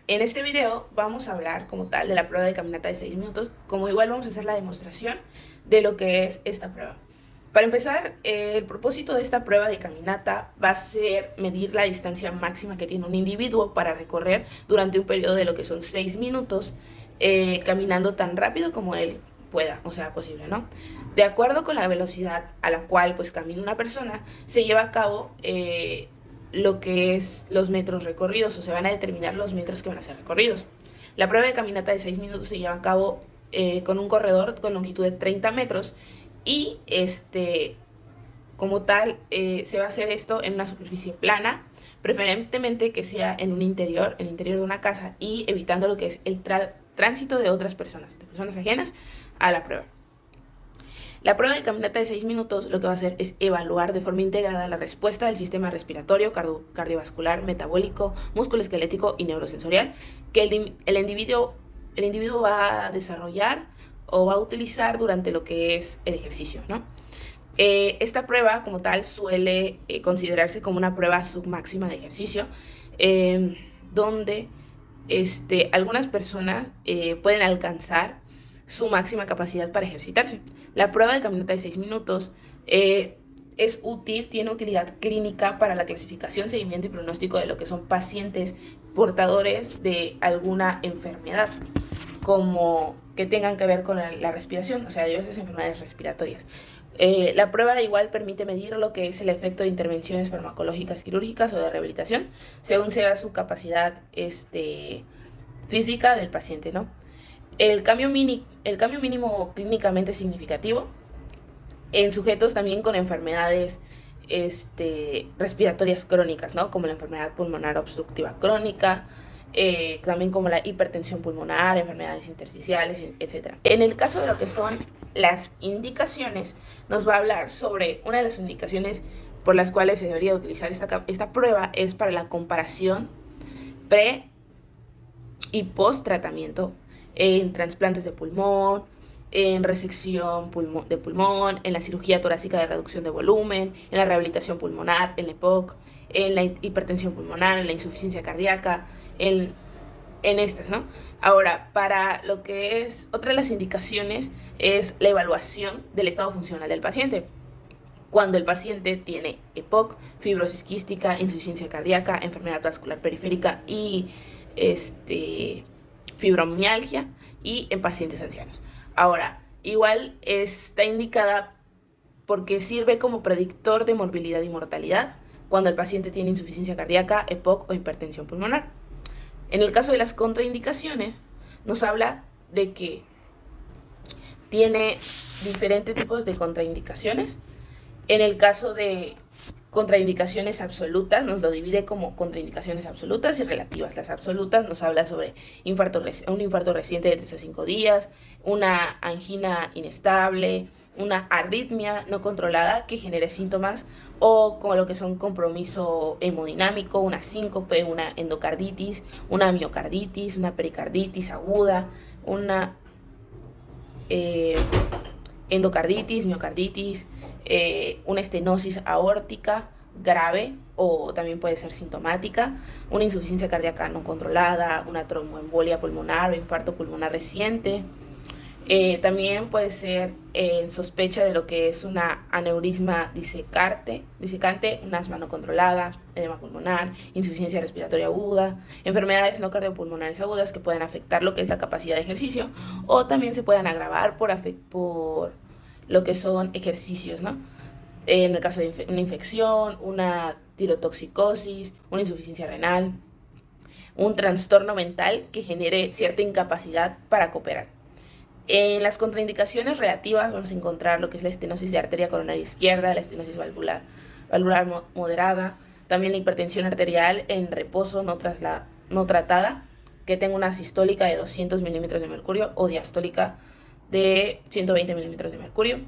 En este video vamos a hablar como tal de la prueba de caminata de 6 minutos, como igual vamos a hacer la demostración de lo que es esta prueba. Para empezar, el propósito de esta prueba de caminata va a ser medir la distancia máxima que tiene un individuo para recorrer durante un periodo de lo que son 6 minutos, caminando tan rápido como él pueda, o sea, posible, ¿no? De acuerdo con la velocidad a la cual pues camina una persona, se lleva a cabo lo que es los metros recorridos, o se van a determinar los metros que van a ser recorridos. La prueba de caminata de 6 minutos se lleva a cabo con un corredor con longitud de 30 metros y como tal se va a hacer esto en una superficie plana, preferentemente que sea en un interior, en el interior de una casa, y evitando lo que es el tránsito de otras personas, de personas ajenas a la prueba. La prueba de caminata de 6 minutos lo que va a hacer es evaluar de forma integrada la respuesta del sistema respiratorio, cardiovascular, metabólico, musculoesquelético y neurosensorial que el individuo va a desarrollar o va a utilizar durante lo que es el ejercicio, ¿no? Esta prueba como tal suele considerarse como una prueba submáxima de ejercicio, donde algunas personas pueden alcanzar su máxima capacidad para ejercitarse. La prueba de caminata de 6 minutos es útil, tiene utilidad clínica para la clasificación, seguimiento y pronóstico de lo que son pacientes portadores de alguna enfermedad, como que tengan que ver con la respiración, o sea, diversas enfermedades respiratorias. La prueba igual permite medir lo que es el efecto de intervenciones farmacológicas quirúrgicas o de rehabilitación, según sea su capacidad física del paciente, ¿no? El cambio mínimo clínicamente significativo en sujetos también con enfermedades respiratorias crónicas, ¿no? Como la enfermedad pulmonar obstructiva crónica, también como la hipertensión pulmonar, enfermedades intersticiales, etc. En el caso de lo que son las indicaciones, nos va a hablar sobre una de las indicaciones por las cuales se debería utilizar esta prueba es para la comparación pre y post tratamiento en trasplantes de pulmón, en resección de pulmón, en la cirugía torácica de reducción de volumen, en la rehabilitación pulmonar, en la EPOC, en la hipertensión pulmonar, en la insuficiencia cardíaca, en estas, ¿no? Ahora, para lo que es otra de las indicaciones es la evaluación del estado funcional del paciente. Cuando el paciente tiene EPOC, fibrosis quística, insuficiencia cardíaca, enfermedad vascular periférica y fibromialgia, y en pacientes ancianos. Ahora, igual está indicada porque sirve como predictor de morbilidad y mortalidad cuando el paciente tiene insuficiencia cardíaca, EPOC o hipertensión pulmonar. En el caso de las contraindicaciones, nos habla de que tiene diferentes tipos de contraindicaciones. En el caso de contraindicaciones absolutas, nos lo divide como contraindicaciones absolutas y relativas. Las absolutas nos habla sobre un infarto reciente de 3 a 5 días, una angina inestable, una arritmia no controlada que genere síntomas, o con lo que son compromiso hemodinámico, una síncope, una endocarditis, una miocarditis, una pericarditis aguda, una endocarditis, miocarditis, una estenosis aórtica grave o también puede ser sintomática, una insuficiencia cardíaca no controlada, una tromboembolia pulmonar o infarto pulmonar reciente. También puede ser sospecha de lo que es una aneurisma disecante, un asma no controlada, edema pulmonar, insuficiencia respiratoria aguda, enfermedades no cardiopulmonares agudas que pueden afectar lo que es la capacidad de ejercicio o también se puedan agravar por lo que son ejercicios, ¿no? En el caso de una infección, una tirotoxicosis, una insuficiencia renal, un trastorno mental que genere cierta incapacidad para cooperar. En las contraindicaciones relativas vamos a encontrar lo que es la estenosis de arteria coronaria izquierda, la estenosis valvular moderada, también la hipertensión arterial en reposo no tratada, que tenga una sistólica de 200 milímetros de mercurio o diastólica de 120 milímetros de mercurio.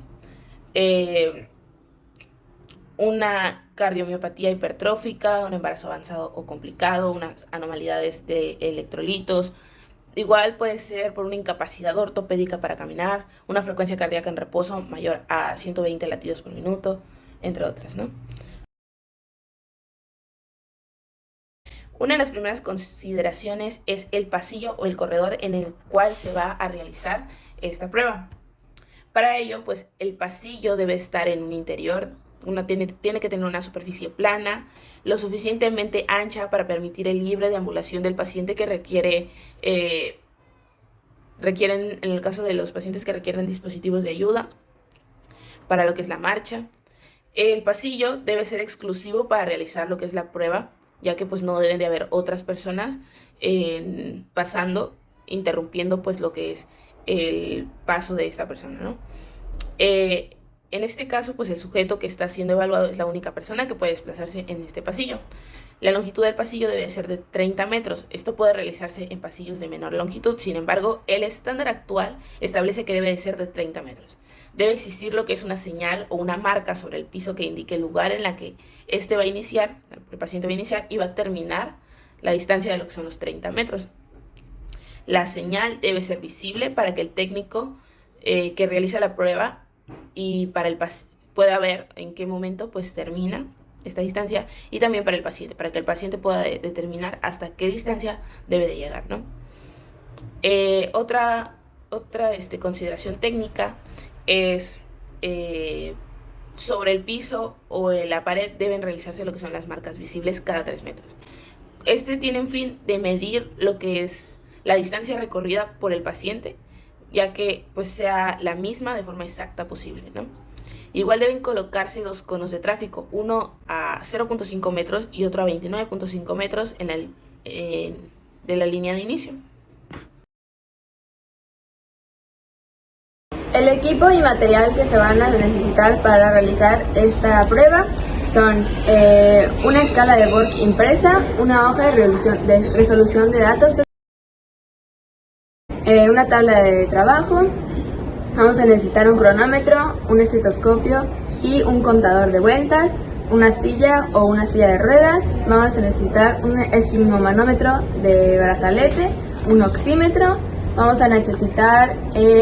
Una cardiomiopatía hipertrófica, un embarazo avanzado o complicado, unas anormalidades de electrolitos. Igual puede ser por una incapacidad ortopédica para caminar, una frecuencia cardíaca en reposo mayor a 120 latidos por minuto, entre otras, ¿no? Una de las primeras consideraciones es el pasillo o el corredor en el cual se va a realizar esta prueba. Para ello, pues el pasillo debe estar en un interior, tiene que tener una superficie plana, lo suficientemente ancha para permitir el libre deambulación del paciente que requieren, en el caso de los pacientes que requieren dispositivos de ayuda, para lo que es la marcha. El pasillo debe ser exclusivo para realizar lo que es la prueba, ya que pues no deben de haber otras personas pasando, interrumpiendo pues lo que es el paso de esta persona, ¿no? En este caso, pues el sujeto que está siendo evaluado es la única persona que puede desplazarse en este pasillo. La longitud del pasillo debe ser de 30 metros. Esto puede realizarse en pasillos de menor longitud. Sin embargo, el estándar actual establece que debe de ser de 30 metros. Debe existir lo que es una señal o una marca sobre el piso que indique el lugar en la que el paciente va a iniciar y va a terminar la distancia de lo que son los 30 metros. La señal debe ser visible para que el técnico que realiza la prueba y para el pueda ver en qué momento pues termina esta distancia, y también para el paciente, para que el paciente pueda determinar hasta qué distancia debe de llegar, ¿no? Otra consideración técnica es sobre el piso o en la pared deben realizarse lo que son las marcas visibles cada 3 metros. Tiene un fin de medir lo que es la distancia recorrida por el paciente, ya que pues sea la misma de forma exacta posible, ¿no? Igual deben colocarse 2 conos de tráfico, uno a 0.5 metros y otro a 29.5 metros de la línea de inicio. El equipo y material que se van a necesitar para realizar esta prueba son una escala de Borg impresa, una hoja de resolución de datos, una tabla de trabajo. Vamos a necesitar un cronómetro, un estetoscopio y un contador de vueltas, una silla o una silla de ruedas. Vamos a necesitar un esfigmomanómetro de brazalete, un oxímetro. Vamos a necesitar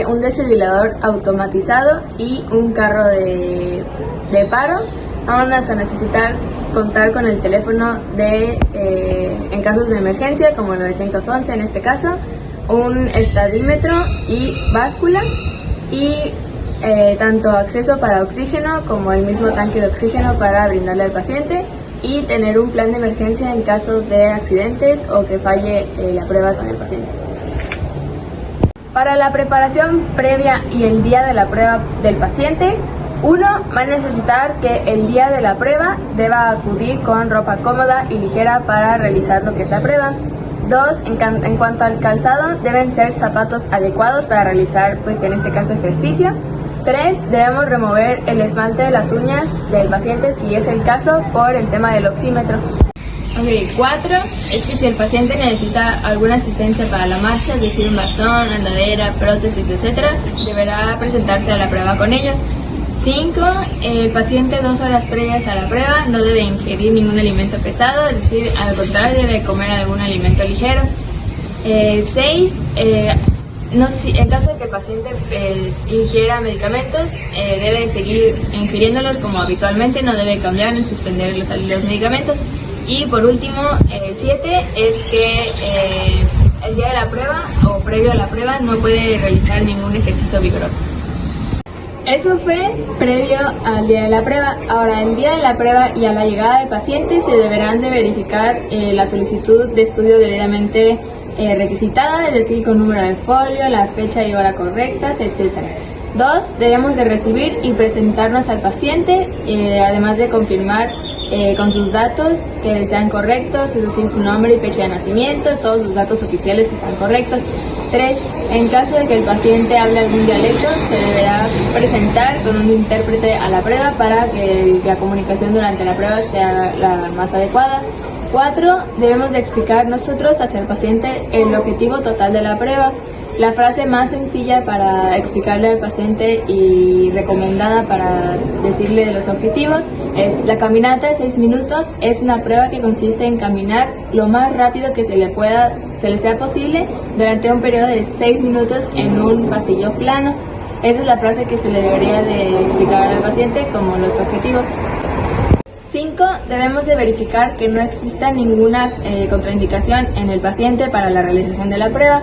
un desfibrilador automatizado y un carro de paro. Vamos a necesitar contar con el teléfono en casos de emergencia, como el 911 en este caso, un estadímetro y báscula, y tanto acceso para oxígeno como el mismo tanque de oxígeno para brindarle al paciente, y tener un plan de emergencia en caso de accidentes o que falle la prueba con el paciente. Para la preparación previa y el día de la prueba del paciente, uno va a necesitar que el día de la prueba deba acudir con ropa cómoda y ligera para realizar lo que es la prueba. 2, en cuanto al calzado, deben ser zapatos adecuados para realizar, pues en este caso, ejercicio. 3, debemos remover el esmalte de las uñas del paciente si es el caso por el tema del oxímetro. 4, es que si el paciente necesita alguna asistencia para la marcha, es decir, un bastón, andadera, prótesis, etc., deberá presentarse a la prueba con ellos. 5, el paciente 2 horas previas a la prueba no debe ingerir ningún alimento pesado, es decir, al contrario, debe comer algún alimento ligero. 6, en caso de que el paciente ingiera medicamentos, debe seguir ingiriéndolos como habitualmente, no debe cambiar ni suspender los medicamentos. Y por último, 7, es que el día de la prueba o previo a la prueba no puede realizar ningún ejercicio vigoroso. Eso fue previo al día de la prueba. Ahora, el día de la prueba y a la llegada del paciente se deberán de verificar la solicitud de estudio debidamente requisitada, es decir, con número de folio, la fecha y hora correctas, etc. 2, debemos de recibir y presentarnos al paciente, además de confirmar con sus datos que sean correctos, es decir, su nombre y fecha de nacimiento, todos sus datos oficiales que sean correctos. 3, en caso de que el paciente hable algún dialecto, se deberá presentar con un intérprete a la prueba para que la comunicación durante la prueba sea la más adecuada. 4, debemos de explicar nosotros hacia el paciente el objetivo total de la prueba. La frase más sencilla para explicarle al paciente y recomendada para decirle de los objetivos es: la caminata de 6 minutos es una prueba que consiste en caminar lo más rápido que se le sea posible durante un periodo de 6 minutos en un pasillo plano. Esa es la frase que se le debería de explicar al paciente como los objetivos. 5. Debemos de verificar que no exista ninguna contraindicación en el paciente para la realización de la prueba.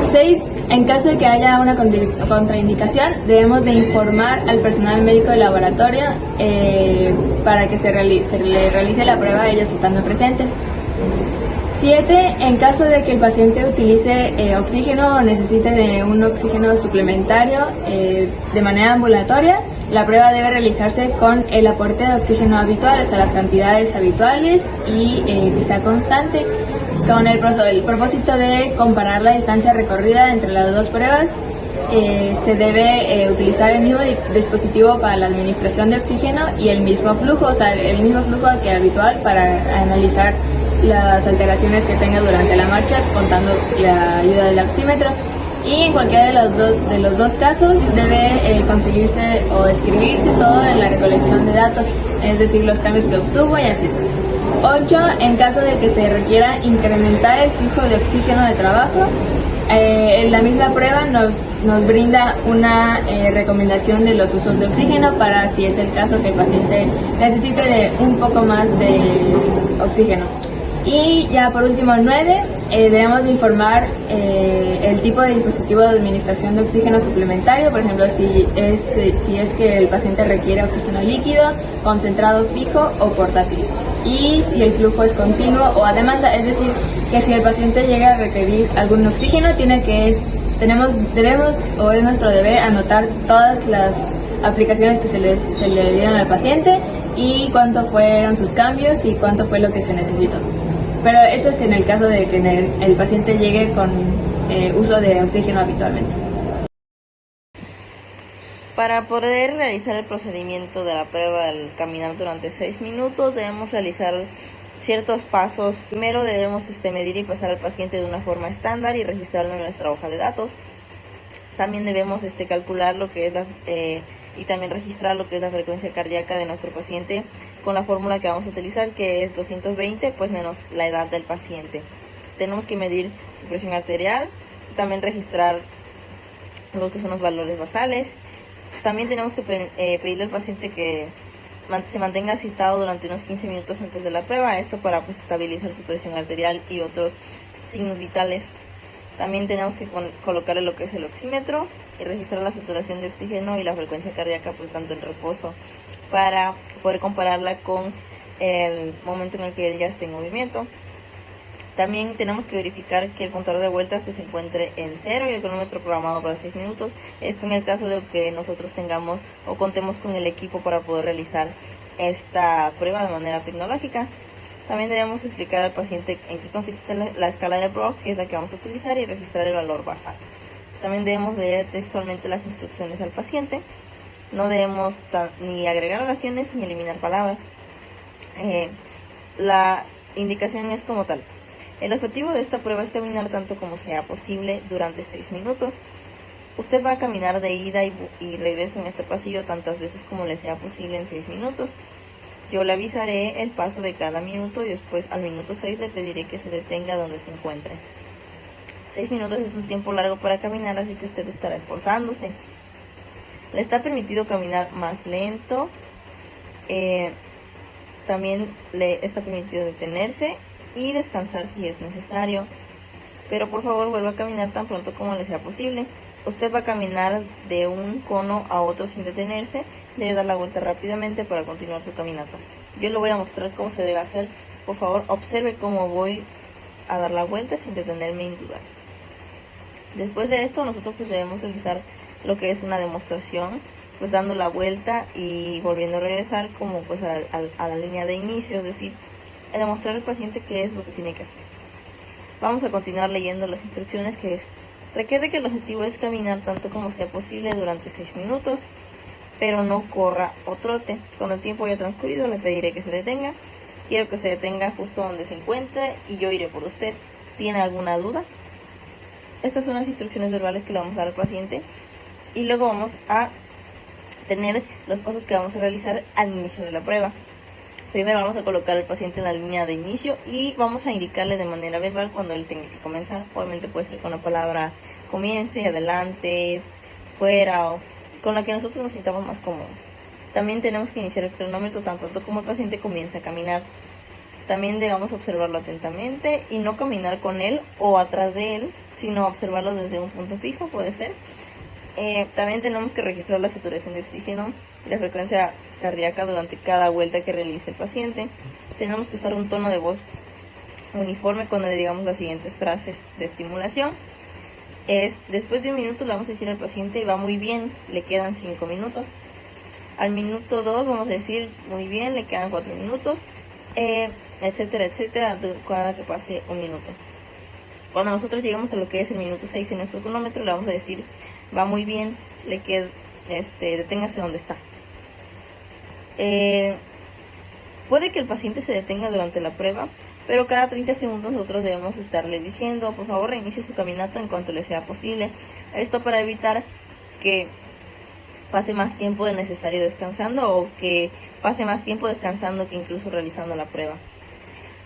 6. En caso de que haya una contraindicación, debemos de informar al personal médico del laboratorio para que se le realice la prueba ellos estando presentes. 7. En caso de que el paciente utilice oxígeno o necesite de un oxígeno suplementario de manera ambulatoria, la prueba debe realizarse con el aporte de oxígeno habitual, o sea, las cantidades habituales y que sea constante, con el propósito de comparar la distancia recorrida entre las dos pruebas. Se debe utilizar el mismo dispositivo para la administración de oxígeno y el mismo flujo, o sea, el mismo flujo que habitual para analizar las alteraciones que tenga durante la marcha, contando la ayuda del oxímetro. Y en cualquiera de los dos casos debe conseguirse o escribirse todo en la recolección de datos, es decir, los cambios que obtuvo y así. 8. En caso de que se requiera incrementar el flujo de oxígeno de trabajo, la misma prueba nos brinda una recomendación de los usos de oxígeno para si es el caso que el paciente necesite de un poco más de oxígeno. Y ya por último, 9, debemos de informar el tipo de dispositivo de administración de oxígeno suplementario, por ejemplo, si es que el paciente requiere oxígeno líquido, concentrado fijo o portátil. Y si el flujo es continuo o a demanda, es decir, que si el paciente llega a requerir algún oxígeno, debemos o es nuestro deber anotar todas las aplicaciones que se le dieron al paciente y cuánto fueron sus cambios y cuánto fue lo que se necesitó. Pero eso es en el caso de que el paciente llegue con uso de oxígeno habitualmente. Para poder realizar el procedimiento de la prueba del caminar durante 6 minutos, debemos realizar ciertos pasos. Primero debemos medir y pasar al paciente de una forma estándar y registrarlo en nuestra hoja de datos. También debemos calcular lo que es y también registrar lo que es la frecuencia cardíaca de nuestro paciente con la fórmula que vamos a utilizar, que es 220 pues menos la edad del paciente. Tenemos que medir su presión arterial, también registrar lo que son los valores basales. También tenemos que pedirle al paciente que se mantenga citado durante unos 15 minutos antes de la prueba, esto para estabilizar su presión arterial y otros signos vitales. También tenemos que colocarle lo que es el oxímetro y registrar la saturación de oxígeno y la frecuencia cardíaca, pues tanto en reposo, para poder compararla con el momento en el que él ya esté en movimiento. También tenemos que verificar que el contador de vueltas se encuentre en 0 y el cronómetro programado para 6 minutos. Esto en el caso de que nosotros tengamos o contemos con el equipo para poder realizar esta prueba de manera tecnológica. También debemos explicar al paciente en qué consiste la escala de Brock, que es la que vamos a utilizar, y registrar el valor basal. También debemos leer textualmente las instrucciones al paciente. No debemos ni agregar oraciones ni eliminar palabras. La indicación es como tal. El objetivo de esta prueba es caminar tanto como sea posible durante 6 minutos. Usted va a caminar de ida y regreso en este pasillo tantas veces como le sea posible en 6 minutos. Yo le avisaré el paso de cada minuto y después al minuto 6 le pediré que se detenga donde se encuentre. 6 minutos es un tiempo largo para caminar, así que usted estará esforzándose. Le está permitido caminar más lento. También le está permitido detenerse y descansar si es necesario. Pero por favor vuelva a caminar tan pronto como le sea posible. Usted va a caminar de un cono a otro sin detenerse. Debe dar la vuelta rápidamente para continuar su caminata. Yo le voy a mostrar cómo se debe hacer. Por favor, observe cómo voy a dar la vuelta sin detenerme en dudar. Después de esto, nosotros pues debemos realizar lo que es una demostración, pues dando la vuelta y volviendo a regresar como pues a la línea de inicio, es decir, a demostrar al paciente qué es lo que tiene que hacer. Vamos a continuar leyendo las instrucciones, que es: recuerde que el objetivo es caminar tanto como sea posible durante 6 minutos, pero no corra o trote. Cuando el tiempo haya transcurrido le pediré que se detenga. Quiero que se detenga justo donde se encuentre y yo iré por usted. ¿Tiene alguna duda? Estas son las instrucciones verbales que le vamos a dar al paciente y luego vamos a tener los pasos que vamos a realizar al inicio de la prueba. Primero vamos a colocar al paciente en la línea de inicio y vamos a indicarle de manera verbal cuando él tenga que comenzar. Obviamente puede ser con la palabra comience, adelante, fuera o con la que nosotros nos sintamos más cómodos. También tenemos que iniciar el cronómetro tan pronto como el paciente comience a caminar. También debemos observarlo atentamente y no caminar con él o atrás de él, sino observarlo desde un punto fijo, puede ser. También tenemos que registrar la saturación de oxígeno y la frecuencia cardíaca durante cada vuelta que realice el paciente. Tenemos que usar un tono de voz uniforme cuando le digamos las siguientes frases de estimulación. Después de 1 minuto le vamos a decir al paciente va muy bien, le quedan 5 minutos. Al minuto 2 vamos a decir muy bien, le quedan 4 minutos, etcétera, etcétera, cada que pase 1 minuto. Cuando nosotros llegamos a lo que es el minuto 6 en nuestro cronómetro, le vamos a decir va muy bien, le queda, deténgase donde está. Puede que el paciente se detenga durante la prueba, pero cada 30 segundos nosotros debemos estarle diciendo, por favor, reinicie su caminato en cuanto le sea posible. Esto para evitar que pase más tiempo del necesario descansando o que pase más tiempo descansando que incluso realizando la prueba.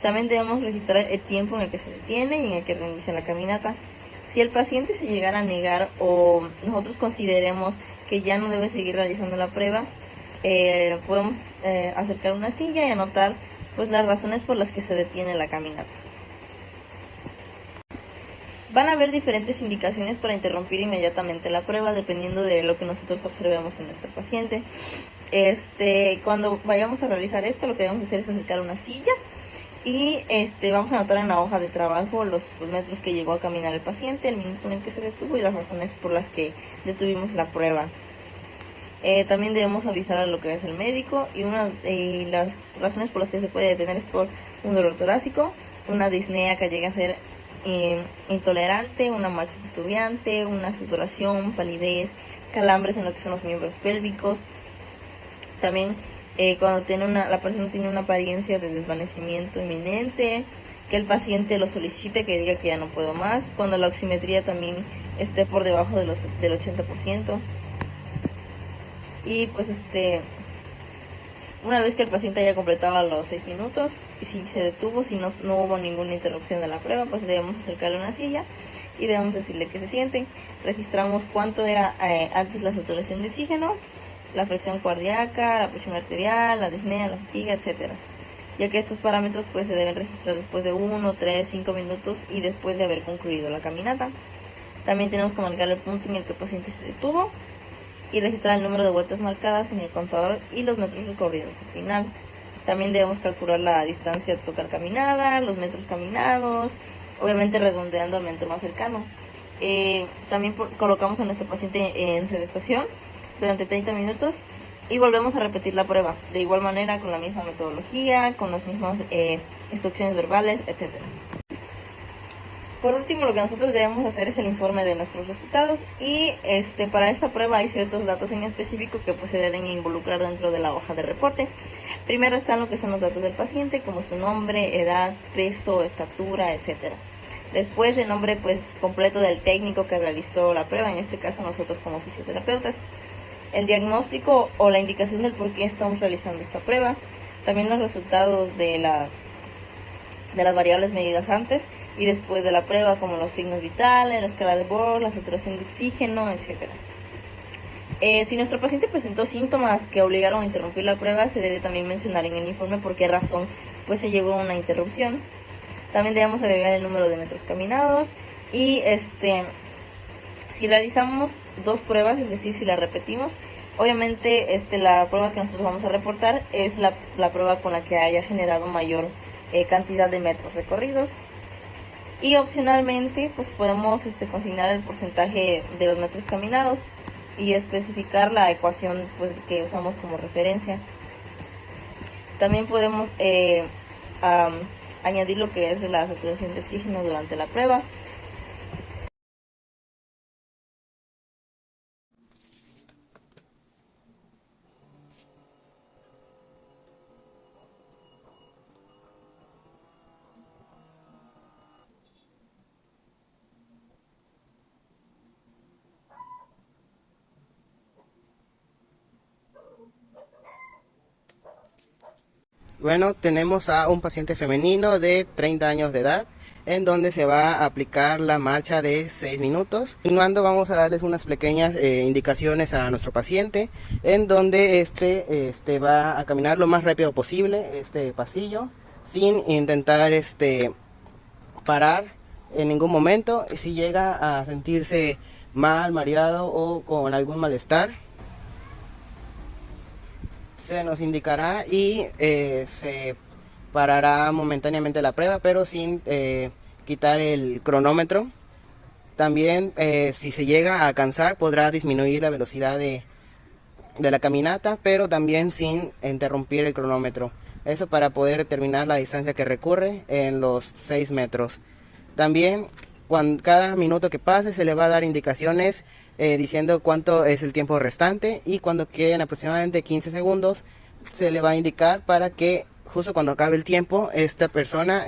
También debemos registrar el tiempo en el que se detiene y en el que reinicia la caminata. Si el paciente se llegara a negar o nosotros consideremos que ya no debe seguir realizando la prueba, podemos acercar una silla y anotar pues las razones por las que se detiene la caminata. Van a haber diferentes indicaciones para interrumpir inmediatamente la prueba dependiendo de lo que nosotros observemos en nuestro paciente. Cuando vayamos a realizar esto, lo que debemos hacer es acercar una silla y vamos a anotar en la hoja de trabajo los metros que llegó a caminar el paciente, el minuto en el que se detuvo y las razones por las que detuvimos la prueba. También debemos avisar a lo que es el médico y las razones por las que se puede detener es por un dolor torácico, una disnea que llegue a ser intolerante, una marcha titubeante, una sudoración, palidez, calambres en lo que son los miembros pélvicos. También cuando la persona tiene una apariencia de desvanecimiento inminente, que el paciente lo solicite, que diga que ya no puedo más, cuando la oximetría también esté por debajo del 80%. Y pues una vez que el paciente haya completado los 6 minutos, y si se detuvo, si no hubo ninguna interrupción de la prueba, pues debemos acercarle una silla y debemos decirle que se siente. Registramos cuánto era antes la saturación de oxígeno, la fracción cardíaca, la presión arterial, la disnea, la fatiga, etcétera. Ya que estos parámetros pues se deben registrar después de 1, 3, 5 minutos y después de haber concluido la caminata. También tenemos que marcar el punto en el que el paciente se detuvo y registrar el número de vueltas marcadas en el contador y los metros recorridos al final. También debemos calcular la distancia total caminada, los metros caminados, obviamente redondeando al metro más cercano. También colocamos a nuestro paciente en sedestación durante 30 minutos y volvemos a repetir la prueba, de igual manera con la misma metodología, con las mismas instrucciones verbales, etc. Por último, lo que nosotros debemos hacer es el informe de nuestros resultados y para esta prueba hay ciertos datos en específico que pues se deben involucrar dentro de la hoja de reporte. Primero están lo que son los datos del paciente, como su nombre, edad, peso, estatura, etcétera. Después el nombre pues completo del técnico que realizó la prueba, en este caso nosotros como fisioterapeutas. El diagnóstico o la indicación del por qué estamos realizando esta prueba. También los resultados de las variables medidas antes y después de la prueba, como los signos vitales, la escala de Borg, la saturación de oxígeno, etc. Si nuestro paciente presentó síntomas que obligaron a interrumpir la prueba, se debe también mencionar en el informe por qué razón pues se llegó a una interrupción. También debemos agregar el número de metros caminados y si realizamos 2 pruebas, es decir, si la repetimos, obviamente la prueba que nosotros vamos a reportar es la prueba con la que haya generado mayor cantidad de metros recorridos. Y opcionalmente pues podemos consignar el porcentaje de los metros caminados y especificar la ecuación pues que usamos como referencia. También podemos añadir lo que es la saturación de oxígeno durante la prueba. Bueno, tenemos a un paciente femenino de 30 años de edad. en donde se va a aplicar la marcha de 6 minutos. Continuando, vamos a darles unas pequeñas indicaciones a nuestro paciente, en donde este va a caminar lo más rápido posible este pasillo, sin intentar parar en ningún momento. Si llega a sentirse mal, mareado o con algún malestar, se nos indicará y se parará momentáneamente la prueba, pero sin quitar el cronómetro. También si se llega a cansar, podrá disminuir la velocidad de la caminata, pero también sin interrumpir el cronómetro. Eso para poder determinar la distancia que recorre en los 6 metros. También cada minuto que pase se le va a dar indicaciones diciendo cuánto es el tiempo restante, y cuando queden aproximadamente 15 segundos se le va a indicar para que justo cuando acabe el tiempo esta persona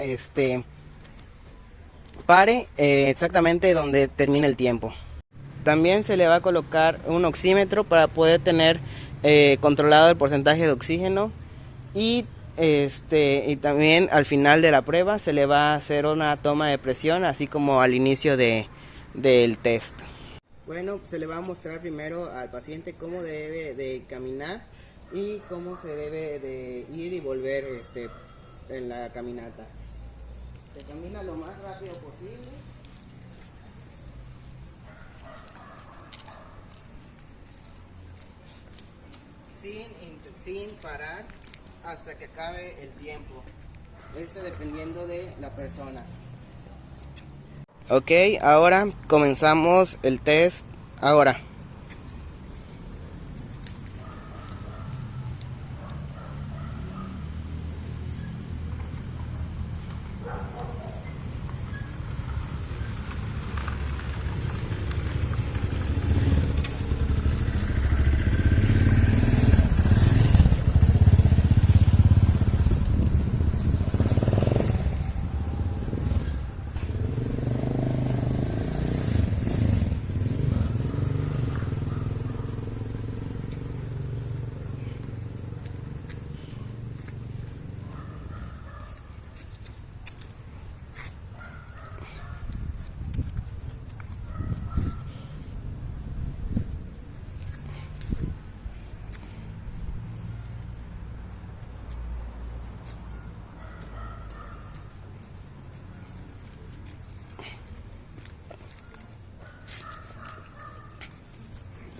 pare exactamente donde termine el tiempo. También se le va a colocar un oxímetro para poder tener controlado el porcentaje de oxígeno, y también al final de la prueba se le va a hacer una toma de presión, así como al inicio del test. Bueno, se le va a mostrar primero al paciente cómo debe de caminar y cómo se debe de ir y volver en la caminata. Se camina lo más rápido posible. Sin parar hasta que acabe el tiempo. Dependiendo de la persona. Ok, ahora comenzamos el test. Ahora.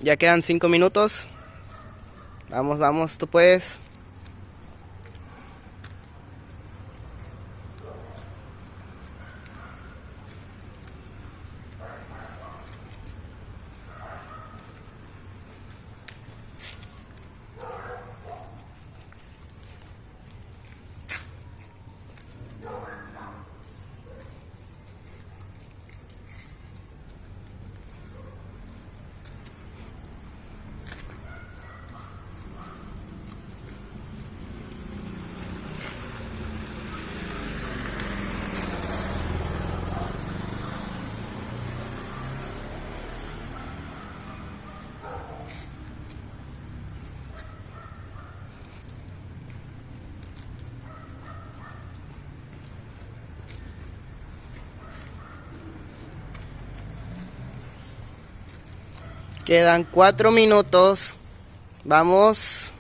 Ya quedan 5 minutos. Vamos, vamos, tú puedes. Quedan 4 minutos. Vamos.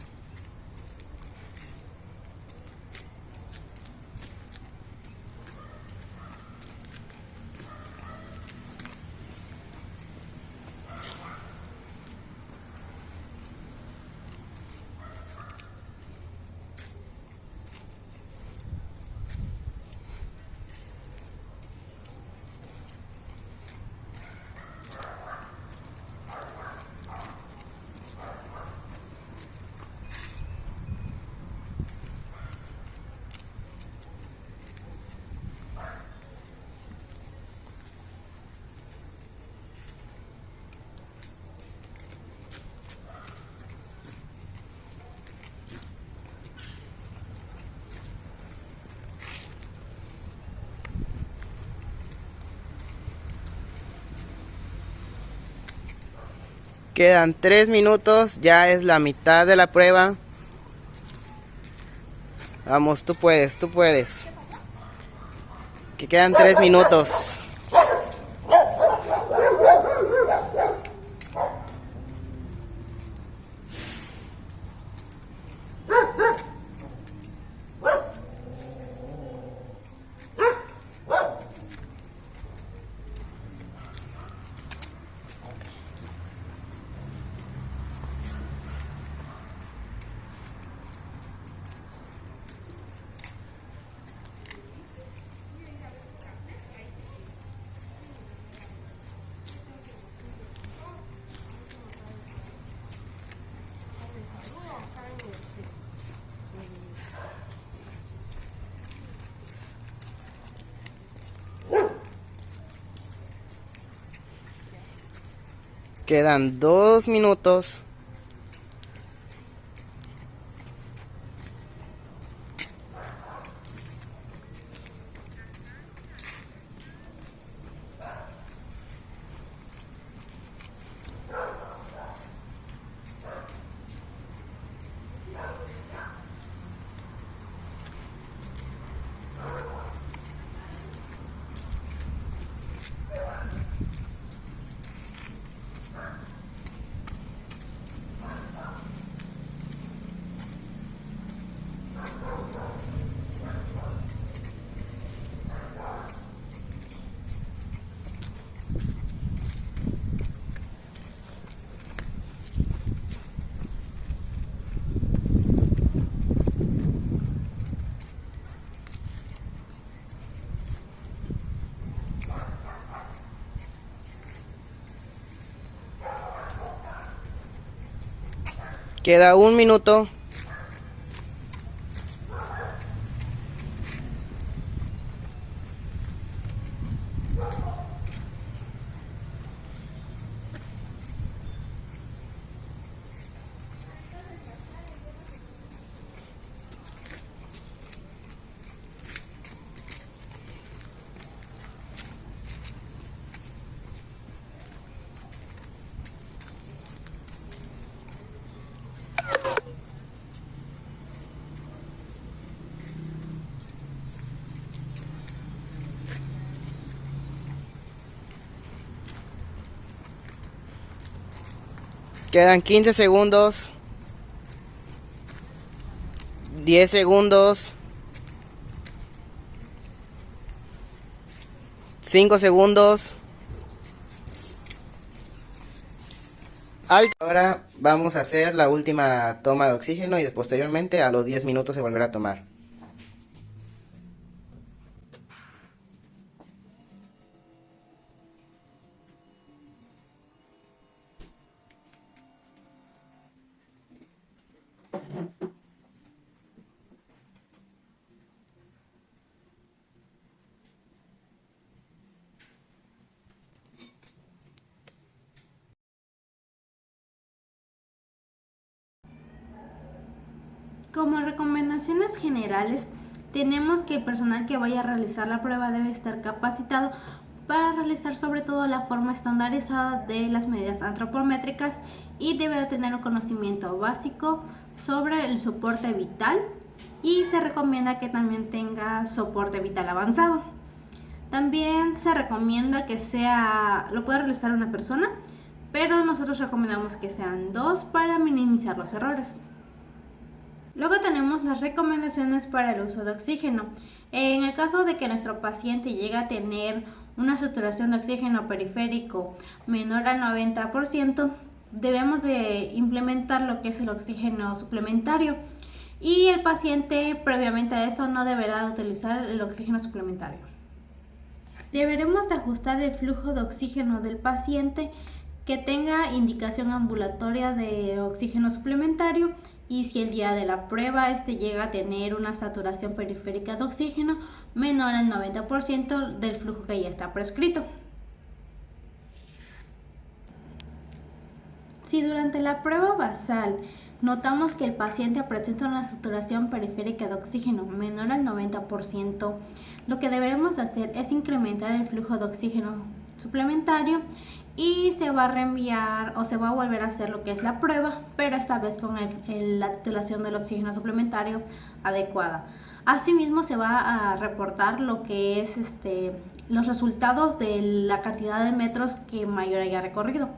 Quedan 3 minutos, ya es la mitad de la prueba. Vamos, tú puedes, tú puedes. Que quedan 3 minutos. Quedan 2 minutos. Queda 1 minuto. Quedan 15 segundos. 10 segundos. 5 segundos. Alto. Ahora vamos a hacer la última toma de oxígeno y posteriormente a los 10 minutos se volverá a tomar. Como recomendaciones generales, tenemos que el personal que vaya a realizar la prueba debe estar capacitado para realizar sobre todo la forma estandarizada de las medidas antropométricas y debe tener un conocimiento básico sobre el soporte vital y se recomienda que también tenga soporte vital avanzado. También se recomienda que lo pueda realizar una persona, pero nosotros recomendamos que sean 2 para minimizar los errores. Luego tenemos las recomendaciones para el uso de oxígeno. En el caso de que nuestro paciente llegue a tener una saturación de oxígeno periférico menor al 90%, debemos de implementar lo que es el oxígeno suplementario. Y el paciente previamente a esto no deberá utilizar el oxígeno suplementario. Deberemos de ajustar el flujo de oxígeno del paciente que tenga indicación ambulatoria de oxígeno suplementario y si el día de la prueba llega a tener una saturación periférica de oxígeno menor al 90% del flujo que ya está prescrito. Si durante la prueba basal notamos que el paciente presenta una saturación periférica de oxígeno menor al 90%, lo que deberemos de hacer es incrementar el flujo de oxígeno suplementario y se va a reenviar o se va a volver a hacer lo que es la prueba, pero esta vez con la titulación del oxígeno suplementario adecuada. Asimismo se va a reportar lo que es los resultados de la cantidad de metros que mayor haya recorrido.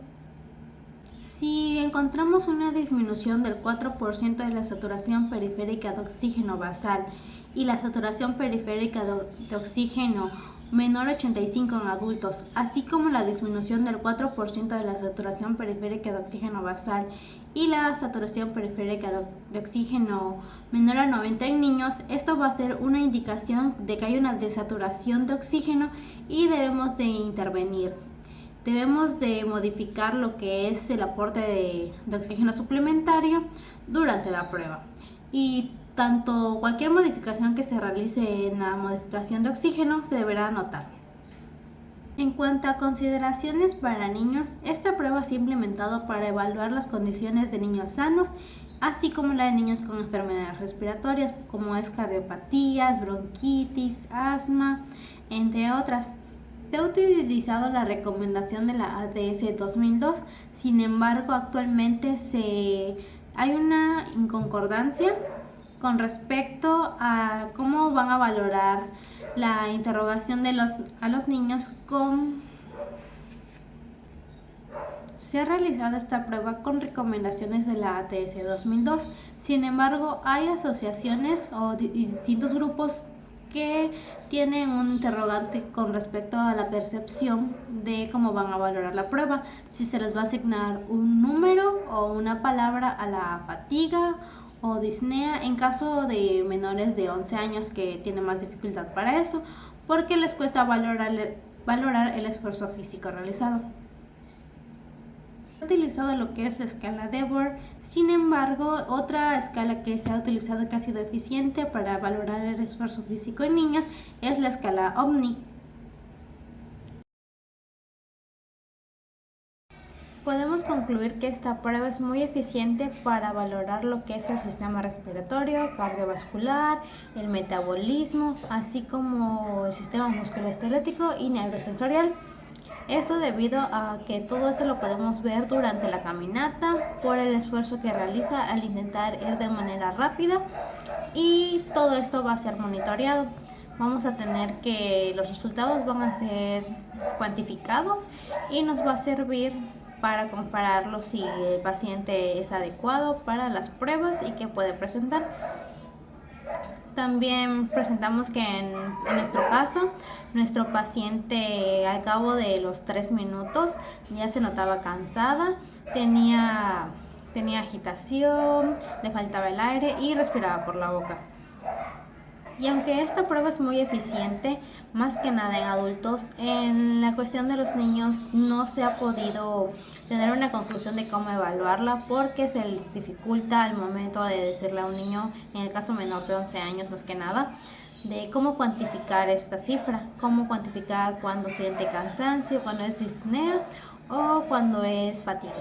Si encontramos una disminución del 4% de la saturación periférica de oxígeno basal y la saturación periférica de oxígeno menor a 85 en adultos, así como la disminución del 4% de la saturación periférica de oxígeno basal y la saturación periférica de oxígeno menor a 90 en niños, esto va a ser una indicación de que hay una desaturación de oxígeno y debemos de intervenir. Debemos de modificar lo que es el aporte de oxígeno suplementario durante la prueba. Y tanto cualquier modificación que se realice en la modificación de oxígeno se deberá anotar. En cuanto a consideraciones para niños, esta prueba se ha implementado para evaluar las condiciones de niños sanos, así como la de niños con enfermedades respiratorias, como es cardiopatías, bronquitis, asma, entre otras. Se ha utilizado la recomendación de la ADS 2002, sin embargo actualmente hay una inconcordancia con respecto a cómo van a valorar la interrogación a los niños Se ha realizado esta prueba con recomendaciones de la ATS 2002, sin embargo hay asociaciones o distintos grupos que tienen un interrogante con respecto a la percepción de cómo van a valorar la prueba, si se les va a asignar un número o una palabra a la fatiga o disnea en caso de menores de 11 años que tienen más dificultad para eso, porque les cuesta valorar el esfuerzo físico realizado. Se ha utilizado lo que es la escala Debord, sin embargo, otra escala que se ha utilizado y que ha sido eficiente para valorar el esfuerzo físico en niños es la escala Omni. Podemos concluir que esta prueba es muy eficiente para valorar lo que es el sistema respiratorio, cardiovascular, el metabolismo, así como el sistema musculoesquelético y neurosensorial. Esto debido a que todo eso lo podemos ver durante la caminata por el esfuerzo que realiza al intentar ir de manera rápida, y todo esto va a ser monitoreado. Vamos a tener que los resultados van a ser cuantificados y nos va a servir para compararlo si el paciente es adecuado para las pruebas y qué puede presentar. También presentamos que en nuestro caso, nuestro paciente al cabo de los 3 minutos ya se notaba cansada, tenía agitación, le faltaba el aire y respiraba por la boca. Y aunque esta prueba es muy eficiente, más que nada en adultos, en la cuestión de los niños no se ha podido tener una conclusión de cómo evaluarla, porque se les dificulta al momento de decirle a un niño, en el caso menor de 11 años más que nada, de cómo cuantificar esta cifra, cómo cuantificar cuando siente cansancio, cuando es disnea o cuando es fatiga.